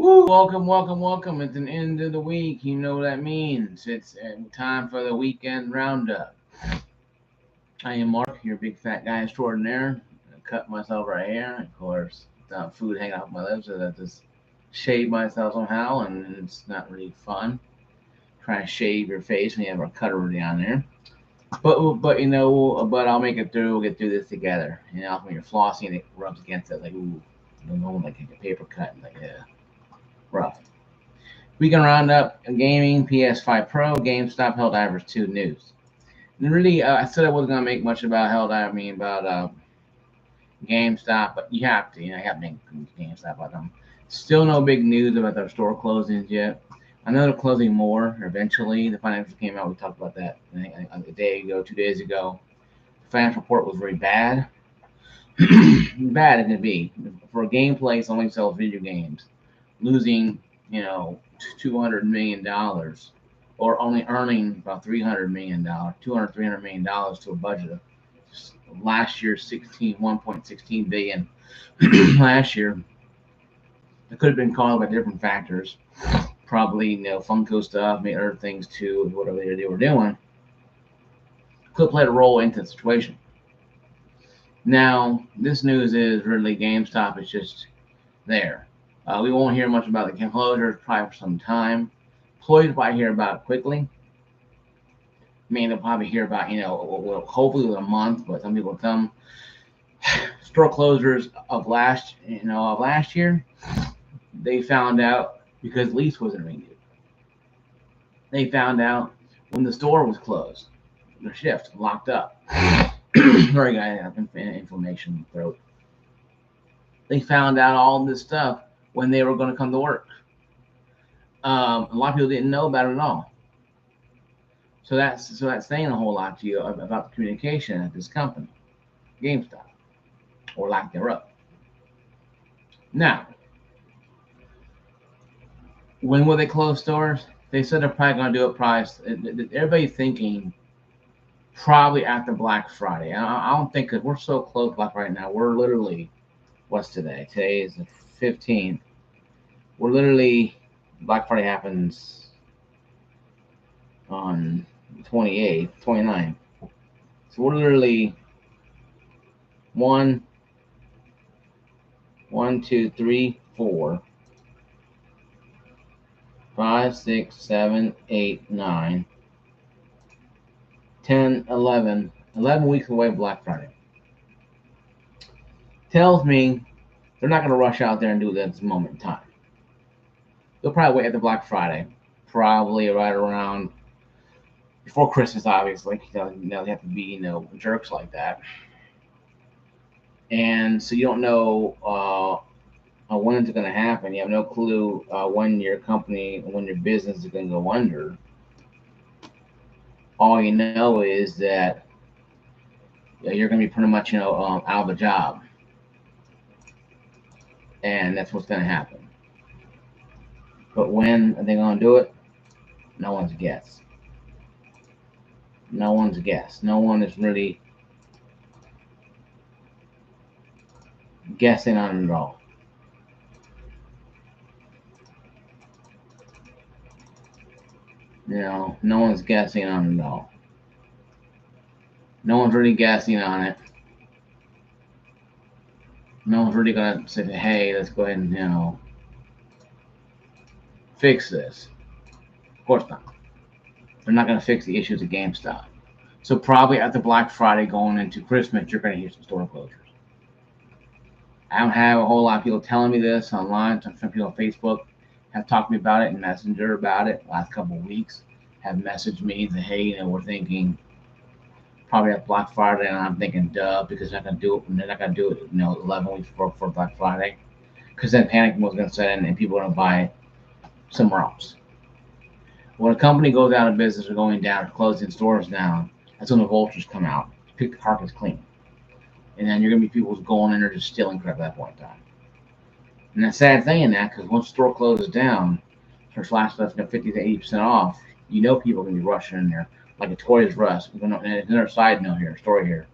Woo! Welcome. It's an end of the week. You know what that means. It's time for the weekend roundup. I am Mark, your big fat guy extraordinaire. I cut myself right here, of course, without food hanging off my lips, so I just shave myself somehow, and it's not really fun. Trying to shave your face when you have a cut already on there. But I'll make it through. We'll get through this together. When you're flossing, it rubs against it like ooh, like a paper cut, like yeah, rough. Weekend roundup: gaming, PS5 Pro, GameStop Helldivers 2 news. And really, I said I wasn't gonna make much about GameStop, but you have to. You have to make GameStop about them. Still no big news about their store closings yet. I know they're closing more eventually. The financials came out. We talked about that I think, a day ago, 2 days ago. The financial report was very bad. Bad it can be for a game place only sells video games, losing $200 million, or only earning about $300 million, 200 $300 million to a budget of last year's 1.16 billion. Last year, it could have been caused by different factors. Probably Funko stuff, maybe other things too, whatever they were doing. Could play a role into the situation. Now, this news is really GameStop is just there. We won't hear much about the closures probably for some time. Employees will probably hear about it quickly. They'll probably hear about, hopefully within a month, but some people tell them store closures of last year, they found out because lease wasn't renewed. They found out when the store was closed, their shift locked up. Sorry, guys, I have inflammation in the throat. They found out all this stuff when they were going to come to work. A lot of people didn't know about it at all. So that's saying a whole lot to you about the communication at this company, GameStop, or lack thereof. Now, when will they close stores? They said they're probably going to do it probably. Everybody's thinking probably after Black Friday. I don't think, because we're so close to Black Friday now. We're literally, what's today? Today is the 15th. We're literally, Black Friday happens on 28th, 29th. So we're literally 1, 2, 3, 4, 5, 6, 7, 8, 9, 10, 11 weeks away from Black Friday. Tells me they're not going to rush out there and do that at this moment in time. They'll probably wait at the Black Friday, probably right around before Christmas, obviously. They have to be, jerks like that. And so you don't know when it's going to happen. You have no clue when your business is going to go under. All you know is that you're going to be pretty much, out of a job. And that's what's going to happen. But when are they going to do it? No one's guess. No one's guess. No one is really guessing on it at all. No one's guessing on it all. No one's really guessing on it. No one's really gonna say, hey, let's go ahead and, fix this. Of course not. They're not gonna fix the issues at GameStop. So probably after Black Friday going into Christmas, you're gonna hear some store closures. I don't have a whole lot of people telling me this online. Some people on Facebook have talked to me about it and Messenger about it last couple of weeks. Have messaged me that, hey, we're thinking probably at Black Friday, and I'm thinking, duh, because they're not gonna do it, 11 weeks before Black Friday, because then panic was gonna set in and people are gonna buy it somewhere else. When a company goes out of business or going down or closing stores down, that's when the vultures come out, pick the carcass clean, and then you're gonna be people going in there just stealing crap at that point in time. And the sad thing in that, because once the store closes down, for flash stuff 50 to 80% off, people are gonna be rushing in there like a Toys R Us. And another side note here, story here.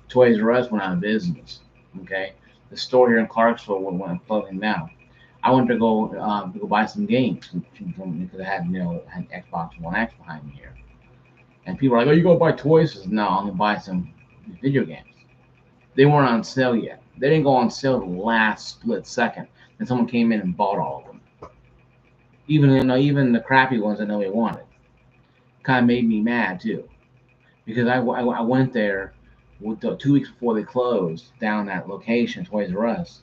Toys R Us went out of business. Okay, the store here in Clarksville went closing down. I went to go buy some games because I had had Xbox One X behind me here, and people were like, "Oh, you gonna buy toys?" I said, "No, I'm gonna buy some video games." They weren't on sale yet. They didn't go on sale the last split second, and someone came in and bought all of them. Even the crappy ones I know they wanted. Kind of made me mad too because I went there with 2 weeks before they closed down that location, Toys R Us.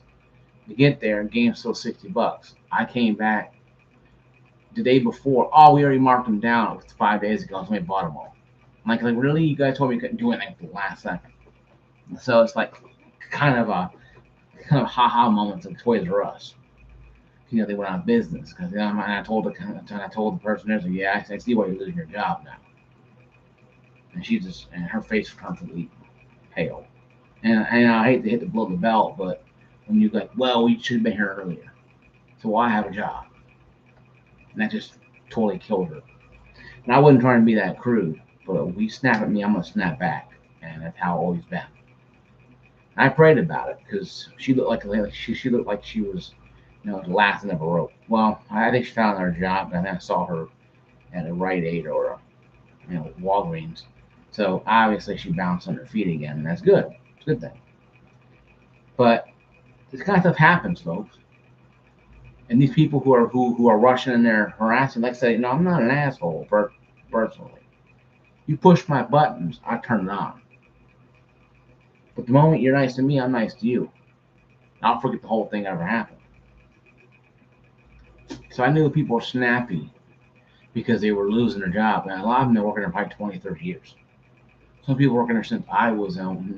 To get there, and game's still $60. I came back the day before. Oh, we already marked them down. It was 5 days ago. Somebody bought them all. I'm like, really? You guys told me you couldn't do anything at the last second. So it's like kind of a haha moments of Toys R Us. They went out of business because I told the person there, yeah, I see why you're losing your job now. And her face turned completely pale. And I hate to hit the blow the belt, but when you're like, well, we should have been here earlier, so I have a job, and that just totally killed her. And I wasn't trying to be that crude, but when you snap at me, I'm gonna snap back, and that's how I've always been. And I prayed about it because she looked like she was, the last end of a rope. Well, I think she found her job, and I saw her at a Rite Aid or Walgreens. So obviously she bounced on her feet again, and that's good. It's a good thing. But this kind of stuff happens, folks. And these people who are rushing in there harassing, like I say, no, I'm not an asshole personally. You push my buttons, I turn it on. But the moment you're nice to me, I'm nice to you. I'll forget the whole thing ever happened. So I knew people were snappy because they were losing their job. And a lot of them, they're working there probably 20, 30 years. Some people working there since I was in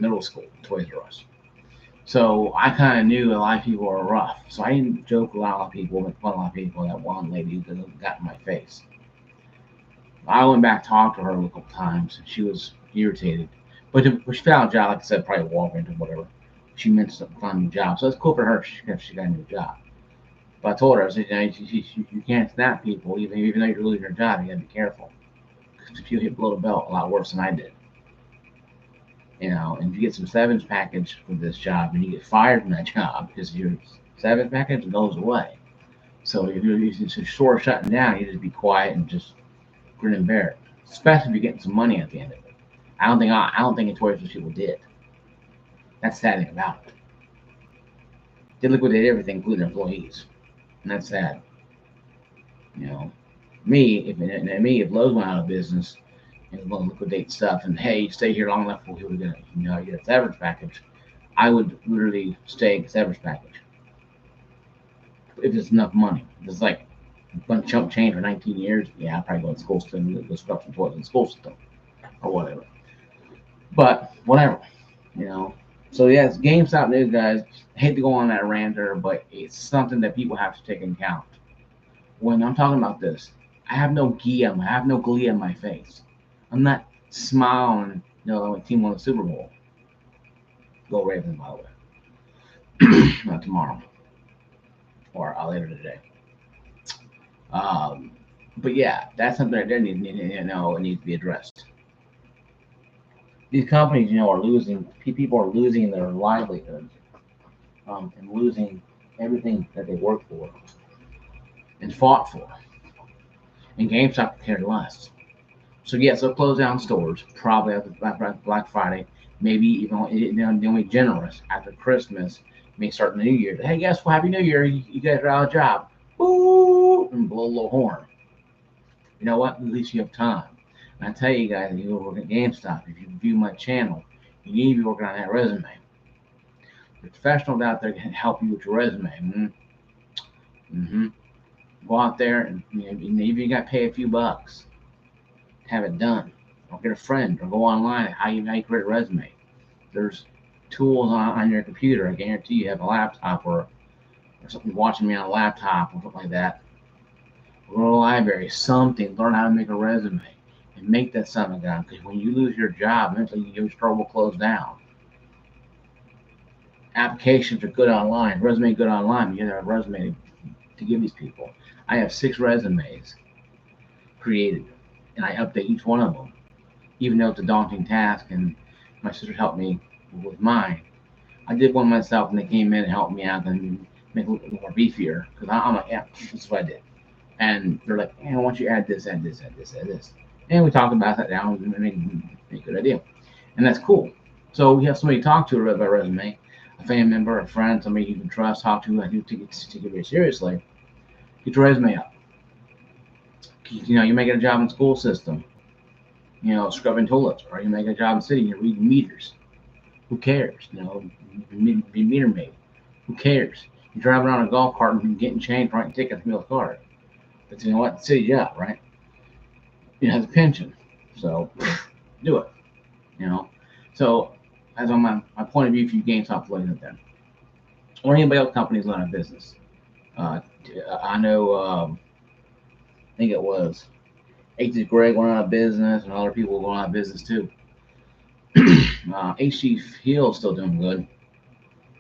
middle school, Toys R Us. So I kind of knew a lot of people were rough. So I didn't joke with a lot of people, make fun of a lot of people. That one lady who got in my face. I went back, talked to her a couple times, and she was irritated. But she found a job, like I said, probably Walgreens or whatever. She meant to find a new job. So it's cool for her. She got a new job. But I told her, I said, you can't snap people, even though you're losing your job. You got to be careful. Because if you hit below the belt, a lot worse than I did. And if you get some severance package for this job and you get fired from that job because your severance package goes away. So if you're sort of shutting down, you just be quiet and just grin and bear it. Especially if you're getting some money at the end of it. I don't think it's worth what people did. That's the sad thing about it. They liquidated everything, including employees, and that's sad. You know, if Lowe's went out of business and was going to liquidate stuff, and hey, stay here long enough, we were gonna, get a severance package. I would literally stay severance package if it's enough money. If it's like a bunch of chump change for 19 years. Yeah, I'd probably go to school system, go structure towards the school system or whatever. But whatever, you know. So yeah, it's GameStop news, guys. I hate to go on that ranter, but it's something that people have to take into account. When I'm talking about this, I have no glee on my face. I'm not smiling, when team won the Super Bowl. Go Ravens, by the way. Not tomorrow or later today. Um, but yeah, that's something that it needs to be addressed. These companies, are losing. People are losing their livelihoods, and losing everything that they worked for and fought for. And GameStop cared less. So yes, they'll close down stores probably after Black Friday. Maybe even they'll be generous after Christmas. May start the New Year. Hey, guess what? Happy New Year! You guys are out of job. Woo! And blow a little horn. You know what? At least you have time. And I tell you guys, if you work at GameStop, if you view my channel, you need to be working on that resume. The professionals out there can help you with your resume. Mm-hmm. Go out there and even you got to pay a few bucks to have it done. Or get a friend, or go online how you create a resume. There's tools on your computer. I guarantee you have a laptop or something watching me on a laptop or something like that. Go to the library, something, learn how to make a resume and make that son of a gun. Because when you lose your job, eventually your store will close down. Applications are good online, resume good online. You have a resume to give these people. I have 6 resumes created, and I update each one of them, even though it's a daunting task. And my sister helped me with mine. I did one myself, and they came in and helped me out. And make it a little more beefier. Because I'm like, yeah, this is what I did. And they're like, hey, why don't you add this, add this, add this, add this. And we talked about that down and make a good idea. And that's cool. So we have somebody to talk to about a resume, a family member, a friend, somebody you can trust, talk to, and you take it very seriously. Get your resume up. You're making a job in the school system, scrubbing toilets, or you make a job in the city, you're reading meters. Who cares? Be meter maid. Who cares? You're driving on a golf cart and getting changed, writing tickets from the car. But you know what? The city job, right? It has a pension. So do it. You know. So as on my point of view, if you GameStop looking at them, or anybody else companies running a business, uh, I know. I think it was H.G. Greg went out of business, and other people going out of business too. H.G. Hill's still doing good,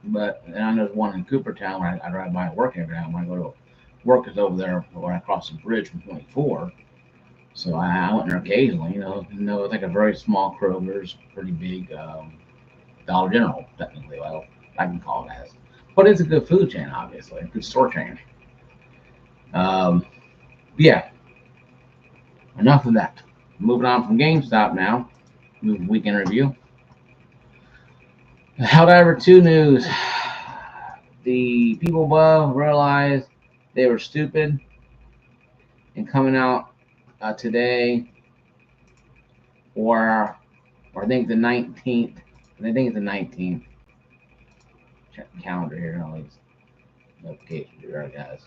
but and I know there's one in Coopertown where I drive by work every time when I go to work is over there when I cross the bridge from 24. So I went there occasionally. It's like a very small Kroger's, pretty big Dollar General, technically. Well, I can call it as, but it's a good food chain, obviously, a good store chain. Um, yeah, enough of that. Moving on from GameStop now. Weekend review. Helldivers 2 news. The people above realized they were stupid and coming out today, or I think the 19th. I think it's the 19th. Check the calendar here. All these notifications here, guys.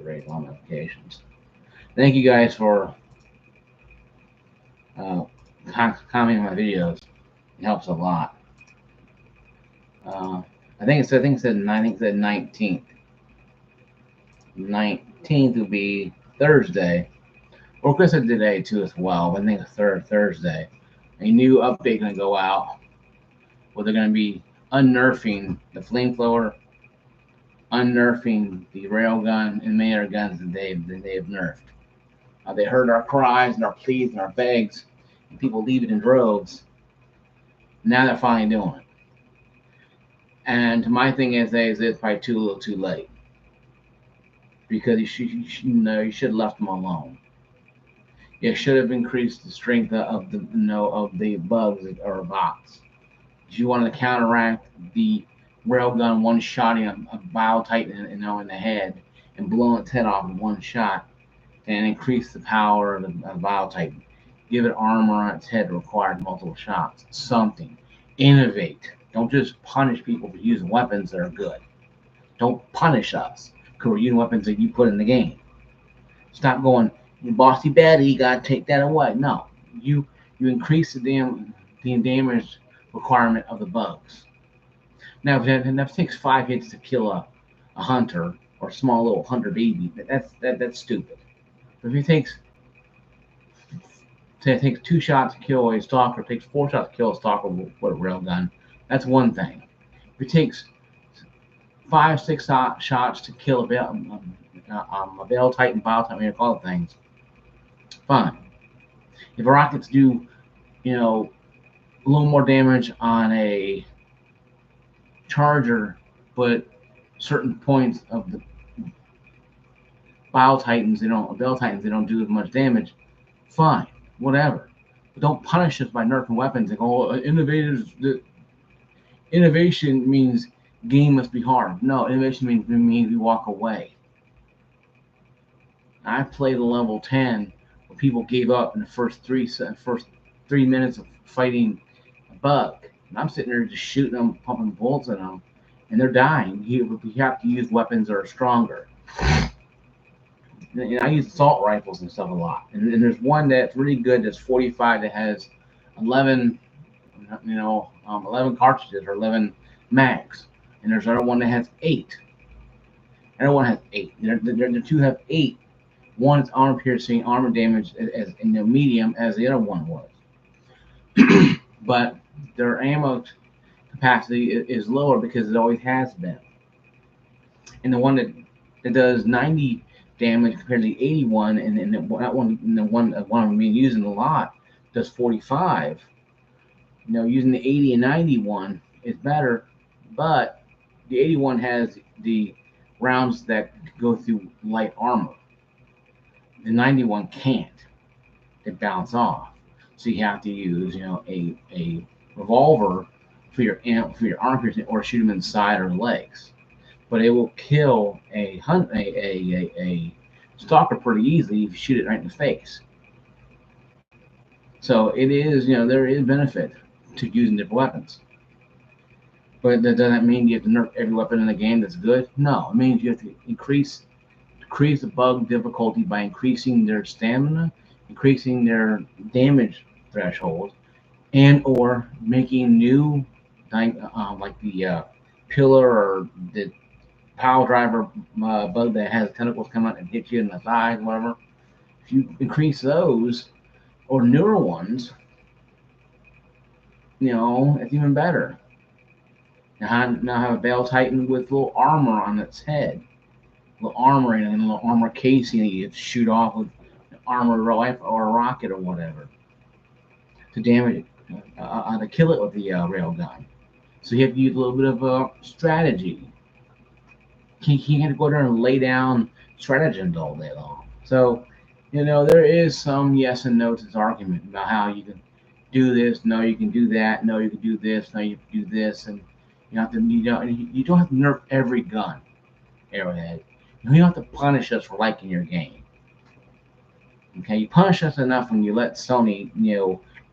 Great on notifications. Thank you guys for commenting on my videos. It helps a lot. I think it said 19th. 19th will be Thursday. Or Chris said today too as well. But I think the third Thursday. A new update going to go out where they're going to be unnerfing the flamethrower, unnerfing the railgun, and many other guns that they have nerfed. They heard our cries and our pleas and our begs, and people leave it in droves. Now they're finally doing it. And my thing is it's probably a little too late because you should have left them alone. You should have increased the strength of the bugs or bots. If you wanted to counteract the railgun one shotting a Biotitan in the head and blowing its head off in one shot, and increase the power of the Biotitan. Give it armor on its head that requires multiple shots. Something. Innovate. Don't just punish people for using weapons that are good. Don't punish us because we're using weapons that you put in the game. Stop going, you bossy baddie, you gotta take that away. No. You increase the damage requirement of the bugs. Now, if it takes 5 hits to kill a hunter or a small little hunter baby, that's stupid. But if it takes 2 shots to kill a stalker, it takes 4 shots to kill a stalker with a railgun, that's one thing. If it takes 5, 6 shots to kill a Bell Titan, Biotitan, you call it things, fine. If rockets do, a little more damage on a charger, but certain points of the Bell Titans, they don't do as much damage, fine, whatever. But don't punish us by nerfing weapons and go, innovation means game must be hard. No, innovation means we walk away. I played a level 10 where people gave up in the first 3 minutes of fighting a bug. And I'm sitting there just shooting them, pumping bullets at them, and they're dying. We have to use weapons that are stronger. And I use assault rifles and stuff a lot. And there's one that's really good that's 45 that has 11 cartridges or 11 mags. And there's another one that has 8. Another one has 8. The two have 8. One is armor piercing, armor damage as in the medium as the other one was. But their ammo capacity is lower because it always has been. And the one that does 90 damage compared to the 81, and the one I'm using a lot does 45. Using the 80 and 91 is better, but the 81 has the rounds that go through light armor. The 91 can't. They bounce off. So you have to use, a revolver for your arm piercing, or shoot them in the side or legs. But it will kill a stalker pretty easily if you shoot it right in the face. So it is, there is benefit to using different weapons. But that doesn't mean you have to nerf every weapon in the game that's good. No, it means you have to decrease the bug difficulty by increasing their stamina, increasing their damage threshold, and or making new, like the pillar or the pile driver bug that has tentacles come out and hit you in the thighs, whatever. If you increase those or newer ones, it's even better. Now have a Bale Titan with little armor on its head, little armor and a little armor casing that you have to shoot off with an armored rifle or a rocket or whatever to damage it, to kill it with the rail gun. So you have to use a little bit of a strategy. You can't go there and lay down stratagems all day long. So, there is some yes and no to this argument about how you can do this, no, you can do that, no, you can do this, no, you can do this, and you don't have to nerf every gun, Arrowhead. You don't have to punish us for liking your game. Okay, you punish us enough when you let Sony,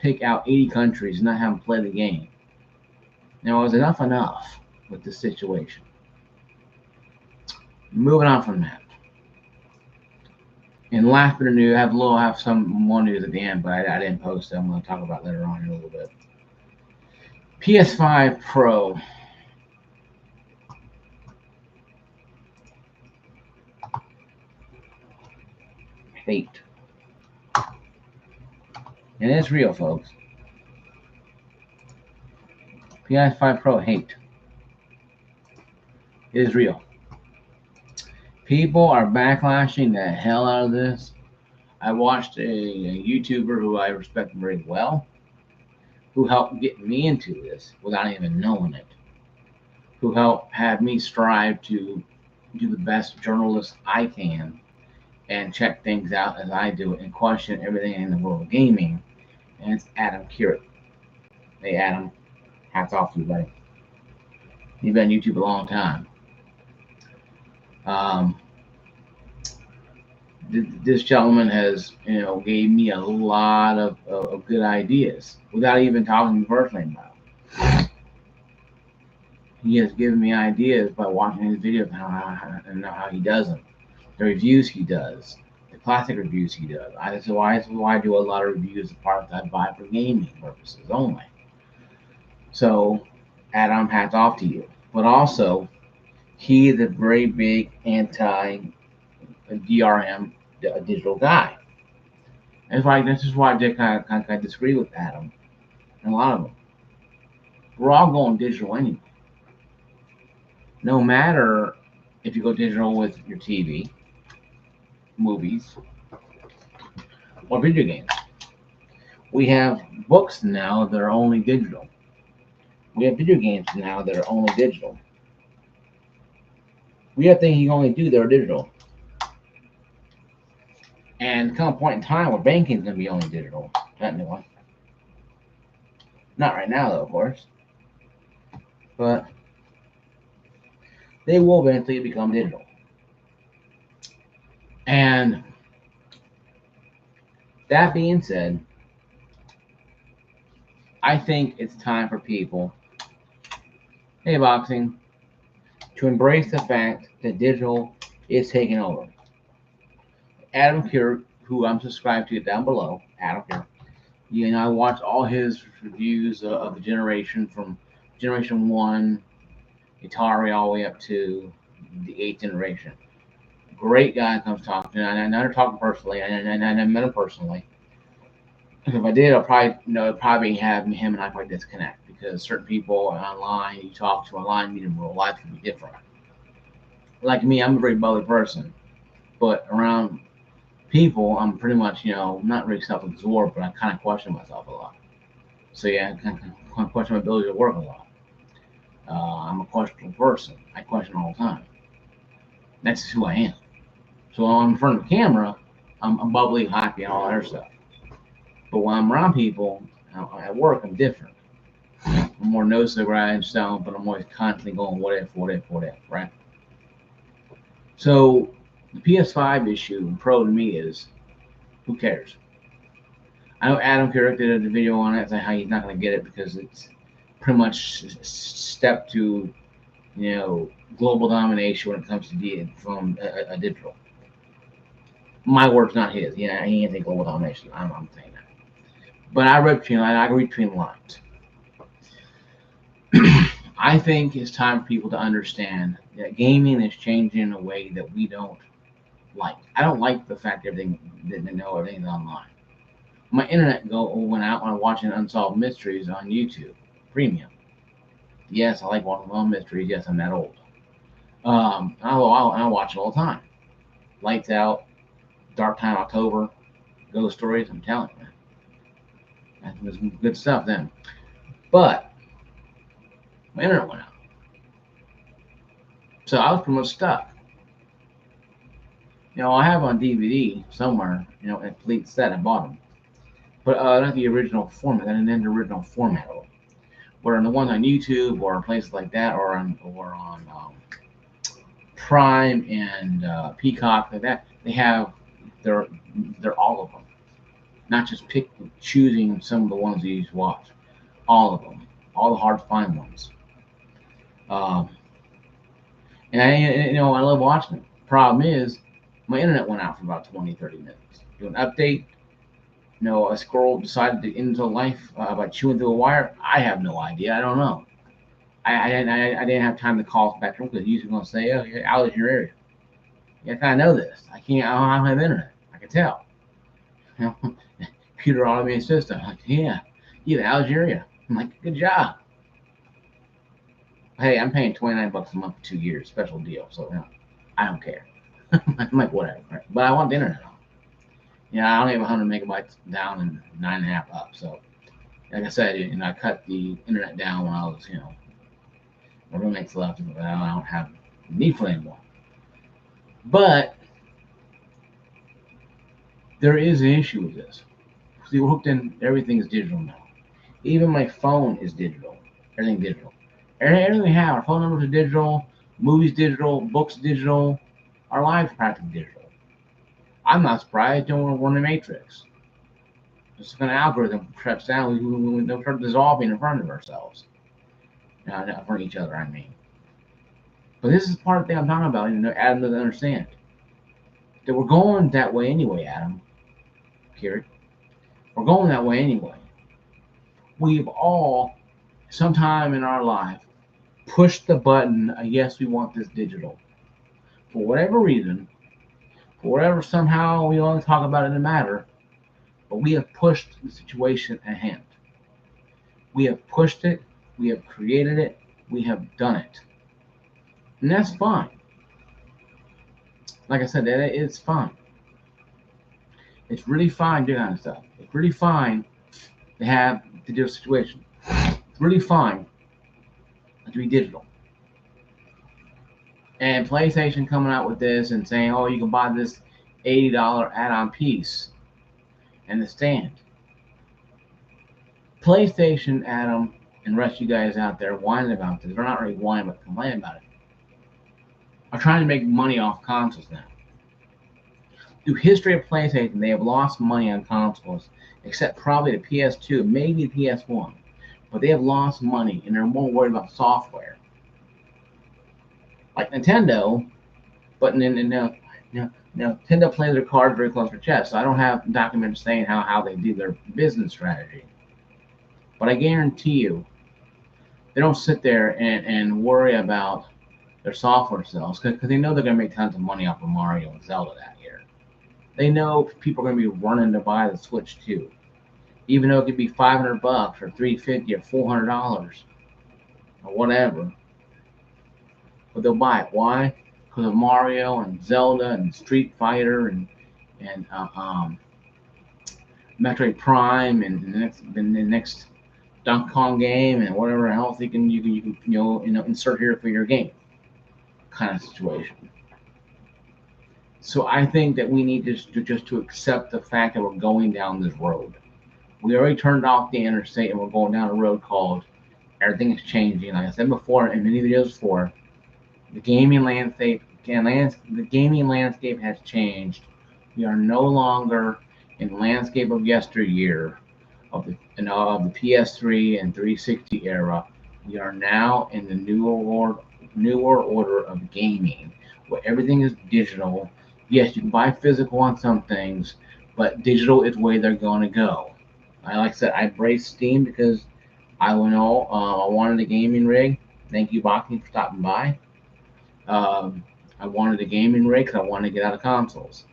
take out 80 countries and not have them play the game. Now, it was enough with this situation. Moving on from that. And last bit of news, I have some more news at the end, but I didn't post it. I'm going to talk about later on in a little bit. PS5 Pro. Hate. And it's real, folks. PS5 Pro hate. It is real. People are backlashing the hell out of this. I watched a YouTuber who I respect very well, who helped get me into this without even knowing it, who helped have me strive to do the best journalist I can and check things out as I do and question everything in the world of gaming. And it's Adam Curate. Hey, Adam, hats off to you, buddy. You've been on YouTube a long time. This gentleman has, gave me a lot of good ideas without even talking to me personally about it. He has given me ideas by watching his videos and how he does them, the reviews he does, the classic reviews he does. This is why I do a lot of reviews of parts I buy for gaming purposes only. So, Adam, hats off to you. But also, he is a very big anti-DRM digital guy. This is why I kind of disagree with Adam and a lot of them. We're all going digital anyway. No matter if you go digital with your TV, movies, or video games. We have books now that are only digital. We have video games now that are only digital. We have things you can only do that are digital. And come a point in time where banking is going to be only digital, technically. Not right now, though, of course. But they will eventually become digital. And that being said, I think it's time for people, hey, boxing, to embrace the fact that digital is taking over. Adam Curate, who I'm subscribed to down below, Adam Curate. I watched all his reviews of the generation from Generation 1, Atari, all the way up to the 8th generation. Great guy comes talking to me. I never talked to him personally, and I met him personally. If I did, I'll probably have him and I probably disconnect because certain people online you talk to online, meet in real life can be different. Like me, I'm a very bubbly person, but around people, I'm pretty much, not really self-absorbed, but I kind of question myself a lot. So yeah, I kind of question my ability to work a lot. I'm a questionable person. I question all the time. That's who I am. So when I'm in front of the camera, I'm bubbly, happy, and all that other stuff. But when I'm around people at work, I'm different. I'm more nose to the grindstone, but I'm always constantly going, what if, what if, what if, right? So the PS5 issue, pro to me, is who cares? I know Adam Carrick did a video on it, saying how he's not going to get it because it's pretty much step to, global domination when it comes to from a digital. My word's not his. He ain't think global domination. I'm saying that. But I read between the lines. I think it's time for people to understand that gaming is changing in a way that we don't like. I don't like the fact that everything's online. My internet went out when I'm watching Unsolved Mysteries on YouTube Premium. Yes, I like watching unsolved mysteries. Yes, I'm that old. I watch it all the time. Lights Out, Dark Time October, Ghost Stories. I'm telling you, man, that was good stuff then. But my internet went out, so I was pretty much stuck. I have on DVD somewhere, a complete set. I bought them, but not the original format. I didn't have the original format of them. Where on the ones on YouTube or places like that, or on Prime and Peacock, like that, they're all of them, not just choosing some of the ones you used to watch. All of them, all the hard to find ones. Um, and I love watching it. Problem is, my internet went out for about 20, 30 minutes. Do an update. A squirrel decided to end its life by chewing through a wire. I have no idea. I don't know. I didn't have time to call Spectrum because usually going to say, "Oh, you're out of your area." Yes, I know this. I can't. I don't have internet. I can tell. Computer automated system. Like, yeah, you're out of your area. I'm like, good job. Hey, I'm paying $29 a month for 2 years, special deal. So I don't care. I'm like, whatever. Right? But I want the internet on. I only have 100 megabytes down and 9.5 up. So, like I said, I cut the internet down when I was, my roommates left, but I don't have need for it anymore. But there is an issue with this. See, we're hooked in. Everything is digital now. Even my phone is digital. Everything digital. Everything we have, our phone numbers are digital, movies digital, books digital, our lives practically digital. I'm not surprised. We're in the Matrix. It's an algorithm shuts down. We start dissolving in front of ourselves. In front of each other, I mean. But this is part of the thing I'm talking about. Adam doesn't understand that we're going that way anyway, Adam. Kiri. We're going that way anyway. We've all, sometime in our life, pushed the button, yes, we want this digital. For whatever reason, for whatever somehow we only talk about it in a matter, but we have pushed the situation at hand. We have pushed it, we have created it, we have done it. And that's fine. Like I said, that is fine. It's really fine doing that kind of stuff. It's really fine to have to do a situation. It's really fine to be digital. And PlayStation coming out with this and saying, "Oh, you can buy this $80 add-on piece and the stand." PlayStation, Adam, and the rest of you guys out there whining about this, they're not really whining but complaining about it, are trying to make money off consoles now. Through history of PlayStation, they have lost money on consoles, except probably the PS2, maybe the PS1. But they have lost money, and they're more worried about software. Like Nintendo, but Nintendo plays their cards very close to their chest. So I don't have documents saying how they do their business strategy. But I guarantee you, they don't sit there and worry about their software sales because they know they're going to make tons of money off of Mario and Zelda that year. They know people are going to be running to buy the Switch too, even though it could be $500 or $350 or $400 or whatever. But they'll buy it. Why? Because of Mario and Zelda and Street Fighter and Metroid Prime and the next Dunk Kong game and whatever else you can insert here for your game kind of situation. So I think that we need to accept the fact that we're going down this road. We already turned off the interstate and we're going down a road called everything is changing. Like I said before in many videos before, the gaming landscape has changed. We are no longer in the landscape of yesteryear of the PS3 and 360 era. We are now in the newer order of gaming, where everything is digital. Yes, you can buy physical on some things, but digital is the way they're going to go. Like I said, I embrace Steam because I wanted a gaming rig. Thank you, Boxing, for stopping by. I wanted a gaming rig because I wanted to get out of consoles.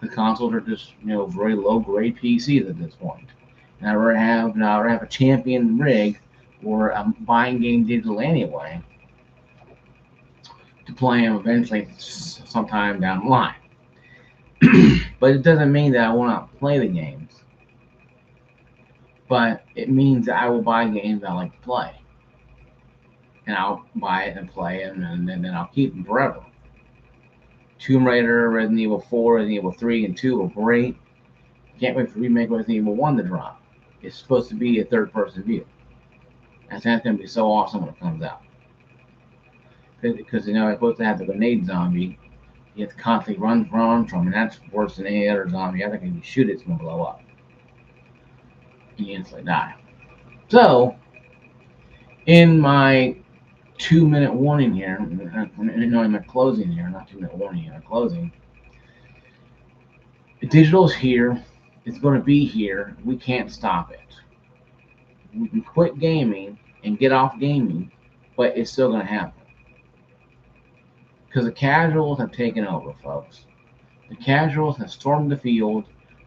The consoles are just very low grade PCs at this point. And I already have a champion rig, or I'm buying game digital anyway to play them eventually sometime down the line. But it doesn't mean that I will not play the games. But it means that I will buy games I like to play. And I'll buy it and play it, and then I'll keep them forever. Tomb Raider, Resident Evil 4, Resident Evil 3, and 2 are great. Can't wait for remake Resident Evil 1 to drop. It's supposed to be a third-person view. That's going to be so awesome when it comes out. Because it's supposed to have the grenade zombie. You have to constantly run from, and that's worse than any other zombie. I think if you shoot it, it's going to blow up. And you instantly die. So, in my 2-minute warning here, in my closing here, not 2-minute warning here, closing. The digital's here. It's going to be here. We can't stop it. We can quit gaming and get off gaming, but it's still going to happen. Because the casuals have taken over, folks. The casuals have stormed the field.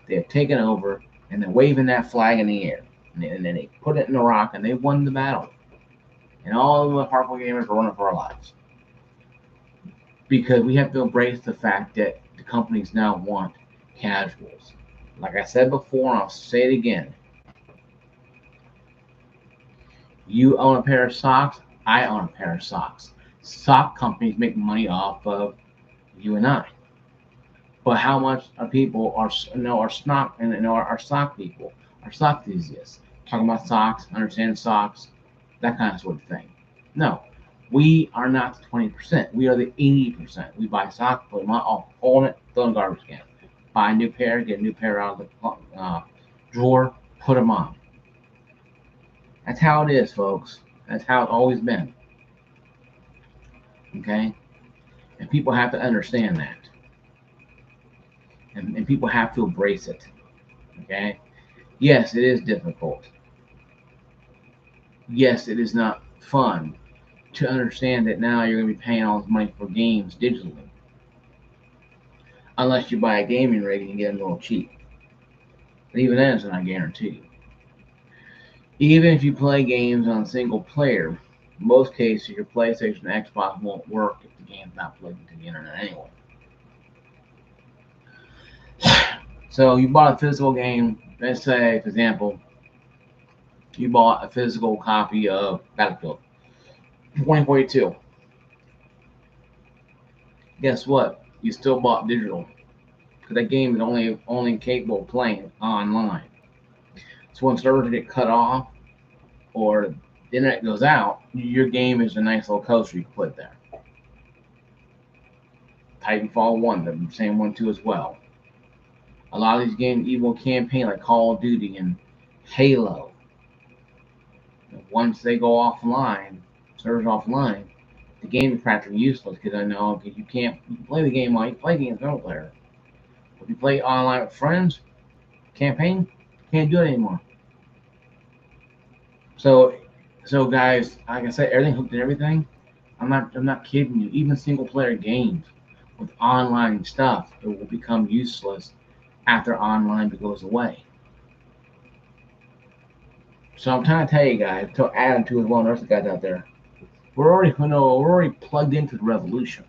They have taken over, and they're waving that flag in the air. And then they put it in the rock, and they won the battle. And all of the hardcore gamers are running for our lives. Because we have to embrace the fact that the companies now want casuals. Like I said before, and I'll say it again. You own a pair of socks, I own a pair of socks. Sock companies make money off of you and I. But how much are people are sock people, are sock enthusiasts, talking about socks, understand socks, that kind of sort of thing. No, we are not the 20%. We are the 80%. We buy socks, put them on, hold it, throw in the garbage can. Buy a new pair, get a new pair out of the drawer, put them on. That's how it is, folks. That's how it's always been. Okay? And people have to understand that. And people have to embrace it. Okay? Yes, it is difficult. Yes, it is not fun to understand that now you're going to be paying all this money for games digitally. Unless you buy a gaming rig and you get them a little cheap. But even then, it's not guaranteed. Even if you play games on single player, in most cases your PlayStation and Xbox won't work if the game's not plugged into the internet anyway. So you bought a physical game, let's say, for example, you bought a physical copy of Battlefield 2042. Guess what? You still bought digital. Because that game is only capable of playing online. So when servers get cut off or the internet goes out, your game is a nice little coaster you can put there. Titanfall 1, the same one too as well. A lot of these games even will campaign like Call of Duty and Halo. Once they go offline, servers offline, the game is practically useless because you can't play the game like you play games single player. If you play online with friends, campaign, can't do it anymore. So guys, like I said, everything hooked and everything. I'm not kidding you. Even single player games with online stuff, it will become useless after online goes away. So I'm trying to tell you guys, to add to as well, there's the guys out there. We're already plugged into the revolution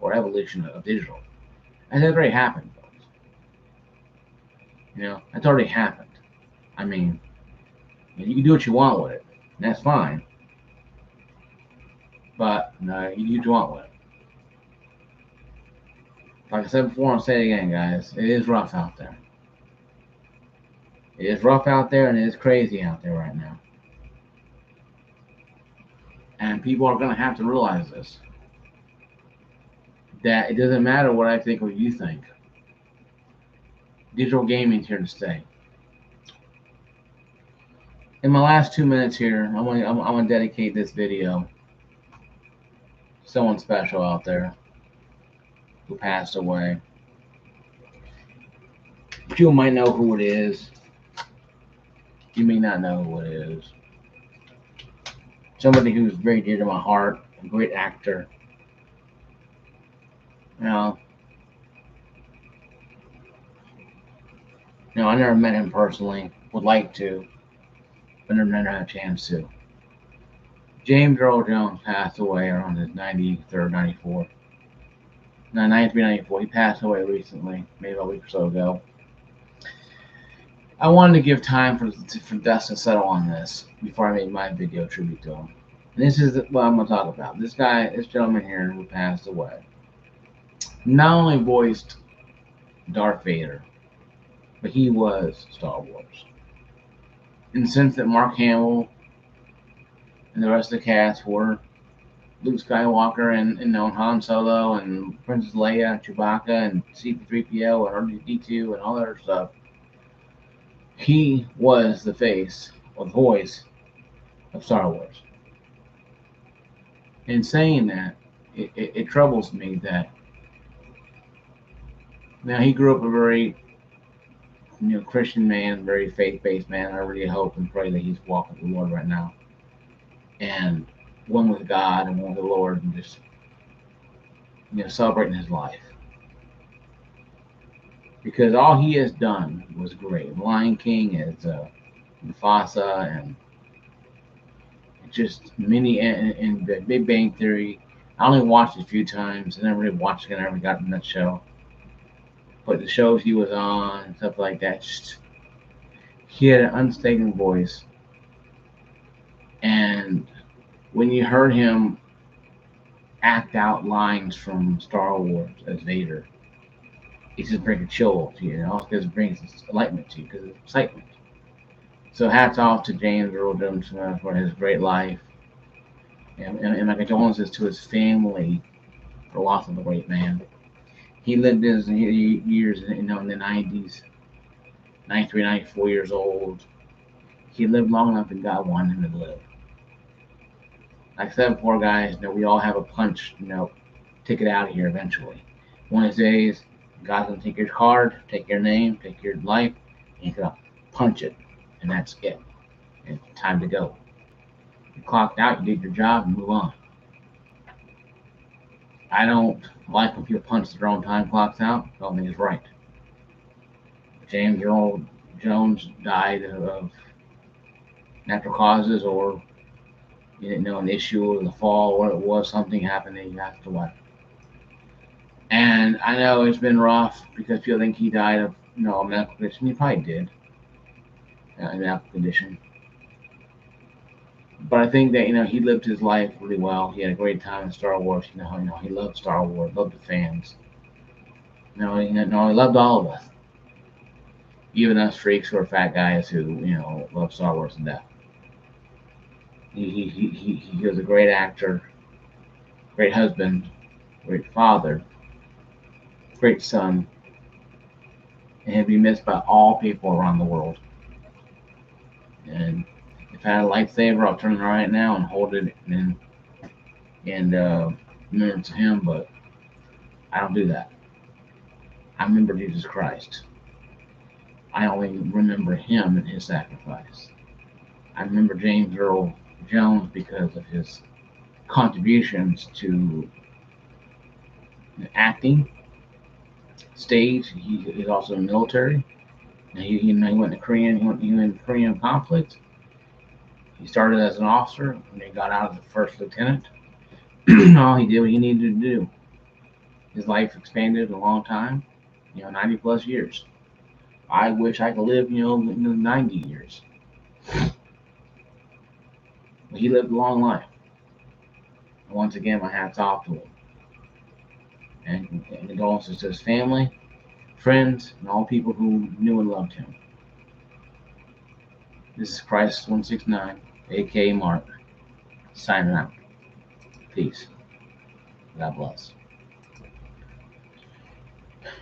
or evolution of digital, and that's already happened, folks. That's already happened. I mean, And you can do what you want with it. And that's fine. But no, you do what you want with it. Like I said before, I'll say it again, guys. It is rough out there. It is rough out there and it is crazy out there right now. And people are going to have to realize this. That it doesn't matter what I think or you think. Digital gaming's here to stay. In my last 2 minutes here, I'm gonna dedicate this video to someone special out there who passed away. You might know who it is. You may not know who it is. Somebody who's very dear to my heart, a great actor. Now, I never met him personally. Would like to, but never had a chance to. James Earl Jones passed away around his 93rd, 94. No, 93, 94. He passed away recently, maybe a week or so ago. I wanted to give time for dust to settle on this before I make my video tribute to him. And this is what I'm going to talk about. This gentleman here who passed away, not only voiced Darth Vader, but he was Star Wars. In the sense that Mark Hamill and the rest of the cast were Luke Skywalker and Han Solo and Princess Leia, Chewbacca and C-3PO and R2-D2 and all that other stuff. He was the face or the voice of Star Wars. In saying that, it troubles me that now he grew up a very Christian man, very faith-based man. I really hope and pray that he's walking with the Lord right now, and one with God and one with the Lord, and just celebrating his life. Because all he has done was great. Lion King is Mufasa, and just many and Big Bang Theory. I only watched it a few times. I never really watched it. I never got in that show. But the shows he was on and stuff like that, he had an unmistakable voice. And when you heard him act out lines from Star Wars as Vader, it just brings a chill to you, because it brings enlightenment to you, because it's excitement. So hats off to James Earl Jones for his great life, and my condolences to his family for the loss of a great man. He lived his years in the 90s, 93, 94 years old. He lived long enough that God wanted him to live. Like I said before, guys, we all have a punch, ticket out of here eventually. One of these days, God's gonna take your card, take your name, take your life, and he's gonna punch it, and that's it. It's time to go. You clocked out, you did your job, and move on. I don't like when people punch their own time clocks out. I don't think it's right. James Earl Jones died of natural causes, or you didn't know an issue or the fall, or it was something happened and you have to what. And I know it's been rough because people think he died of a medical condition. He probably did, a medical condition. But I think that he lived his life really well. He had a great time in Star Wars. He loved Star Wars, loved the fans. He loved all of us, even us freaks who are fat guys who love Star Wars to death. He was a great actor, great husband, great father, great son, and he'll be missed by all people around the world. And if I had a lightsaber, I'll turn it right now and hold it and remember to him, but I don't do that. I remember Jesus Christ. I only remember him and his sacrifice. I remember James Earl Jones because of his contributions to acting, stage. He's also in the military. He went to Korean. He went in Korean conflict. He started as an officer and he got out as a first lieutenant. All he did what he needed to do. His life expanded a long time, 90 plus years. I wish I could live, 90 years. But he lived a long life. And once again, my hat's off to him. And condolences to his family, friends, and all people who knew and loved him. This is Crisis 169, aka Mark, signing out. Peace. God bless.